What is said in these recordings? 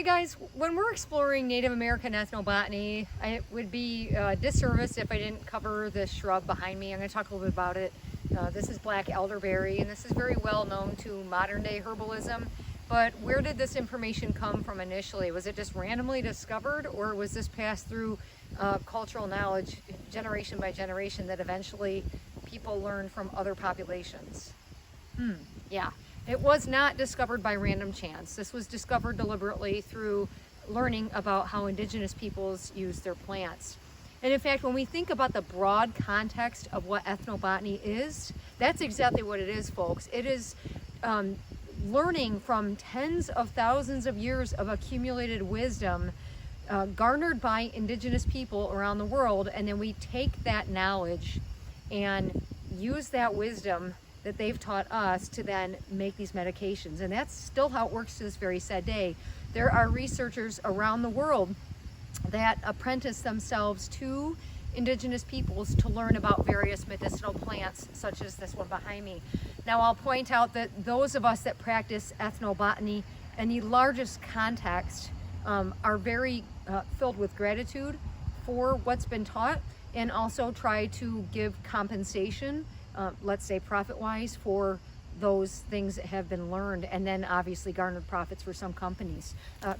Hey guys, when we're exploring Native American ethnobotany, it would be a disservice if I didn't cover this shrub behind me. I'm going to talk a little bit about it. This is black elderberry, and this is very well known to modern day herbalism. But where did this information come from initially? Was it just randomly discovered, or was this passed through cultural knowledge generation by generation that eventually people learned from other populations? Yeah. It was not discovered by random chance. This was discovered deliberately through learning about how indigenous peoples use their plants. And in fact, when we think about the broad context of what ethnobotany is, that's exactly what it is, folks. It is learning from tens of thousands of years of accumulated wisdom garnered by indigenous people around the world, and then we take that knowledge and use that wisdom that they've taught us to then make these medications. And that's still how it works to this very sad day. There are researchers around the world that apprentice themselves to indigenous peoples to learn about various medicinal plants, such as this one behind me. Now, I'll point out that those of us that practice ethnobotany in the largest context are very filled with gratitude for what's been taught, and also try to give compensation, let's say profit-wise, for those things that have been learned, and then obviously garnered profits for some companies.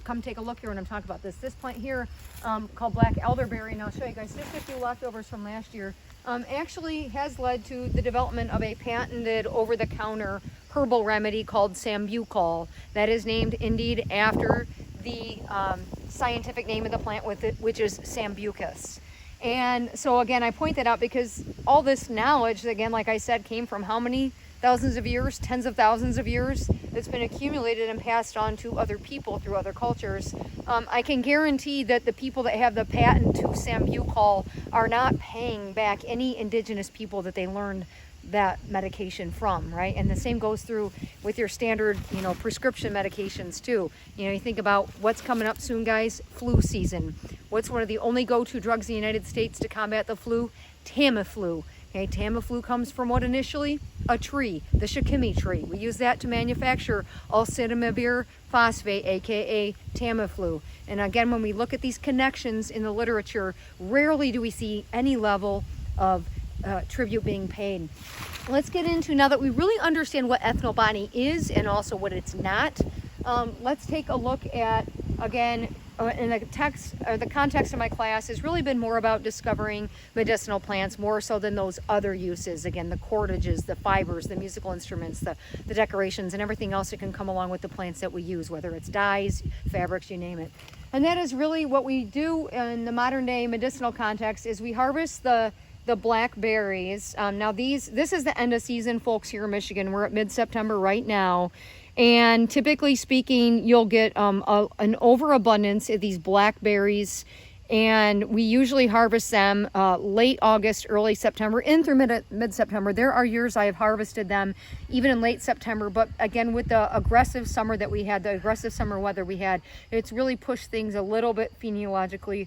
Come take a look here when I'm talking about this. This plant here, called black elderberry, and I'll show you guys just a few leftovers from last year, actually has led to the development of a patented over-the-counter herbal remedy called sambucol. That is named indeed after the scientific name of the plant with it, which is Sambucus. And so again, I point that out because all this knowledge, again, like I said, came from how many thousands of years, tens of thousands of years, that's been accumulated and passed on to other people through other cultures. I can guarantee that the people that have the patent to Sambucol are not paying back any indigenous people that they learned that medication from, right? And the same goes through with your standard, prescription medications too. You think about what's coming up soon, guys. Flu season. What's one of the only go-to drugs in the United States to combat the flu? Tamiflu. Okay, Tamiflu comes from what initially? A tree, the shikimi tree. We use that to manufacture alcitamivir phosphate, aka Tamiflu. And again, when we look at these connections in the literature, rarely do we see any level of tribute being paid. Let's get into, now that we really understand what ethnobotany is and also what it's not, let's take a look at, again, in the text, or the context of my class has really been more about discovering medicinal plants, more so than those other uses. Again, the cordages, the fibers, the musical instruments, the decorations, and everything else that can come along with the plants that we use, whether it's dyes, fabrics, you name it. And that is really what we do in the modern day medicinal context, is we harvest the blackberries. Now this is the end of season, folks, here in Michigan. We're at mid-September right now. And typically speaking, you'll get an overabundance of these blackberries, and we usually harvest them late August, early September, in through mid-September. There are years I have harvested them even in late September, but again, with the aggressive summer that we had, the aggressive summer weather we had, it's really pushed things a little bit phenologically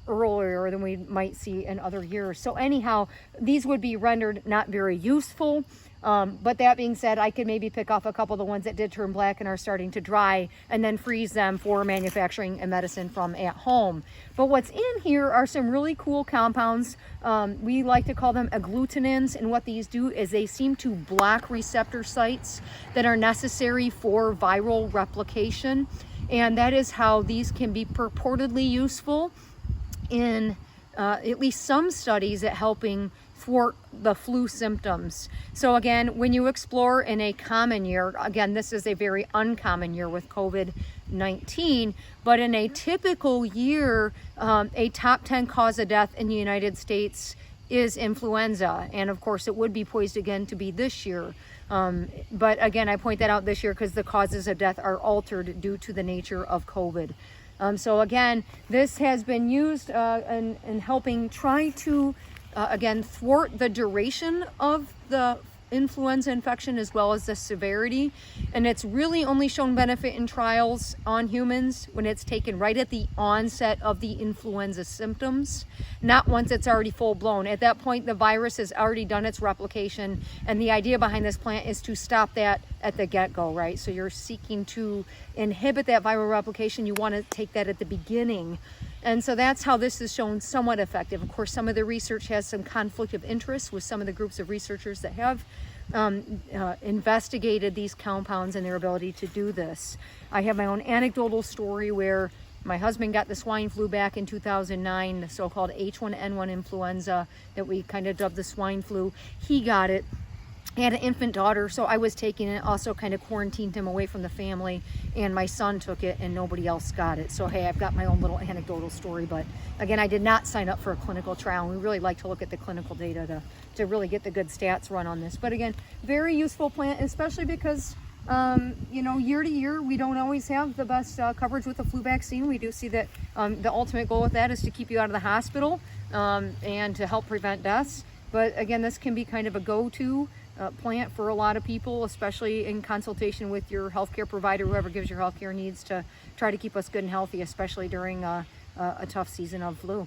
earlier than we might see in other years. So anyhow, these would be rendered not very useful. But that being said, I could maybe pick off a couple of the ones that did turn black and are starting to dry, and then freeze them for manufacturing and medicine from at home. But what's in here are some really cool compounds. We like to call them agglutinins, and what these do is they seem to block receptor sites that are necessary for viral replication, and that is how these can be purportedly useful in at least some studies at helping thwart the flu symptoms. So again, when you explore in a common year, again, this is a very uncommon year with COVID-19, but in a typical year, a top 10 cause of death in the United States is influenza. And of course, it would be poised again to be this year. But again, I point that out this year because the causes of death are altered due to the nature of COVID. So again, this has been used in helping try to again, thwart the duration of the influenza infection as well as the severity. And it's really only shown benefit in trials on humans when it's taken right at the onset of the influenza symptoms, not once it's already full blown. At that point, the virus has already done its replication. And the idea behind this plant is to stop that at the get-go, right? So you're seeking to inhibit that viral replication. You want to take that at the beginning. And so that's how this is shown somewhat effective. Of course, some of the research has some conflict of interest with some of the groups of researchers that have investigated these compounds and their ability to do this. I have my own anecdotal story where my husband got the swine flu back in 2009, the so-called H1N1 influenza that we kind of dubbed the swine flu. He got it. I had an infant daughter, so I was taking it, also kind of quarantined him away from the family, and my son took it and nobody else got it. So hey, I've got my own little anecdotal story, but again, I did not sign up for a clinical trial, and we really like to look at the clinical data to really get the good stats run on this. But again, very useful plant, especially because you know, year to year, we don't always have the best coverage with the flu vaccine. We do see that the ultimate goal with that is to keep you out of the hospital and to help prevent deaths. But again, this can be kind of a go-to plant for a lot of people, especially in consultation with your healthcare provider, whoever gives your healthcare needs, to try to keep us good and healthy, especially during a tough season of flu.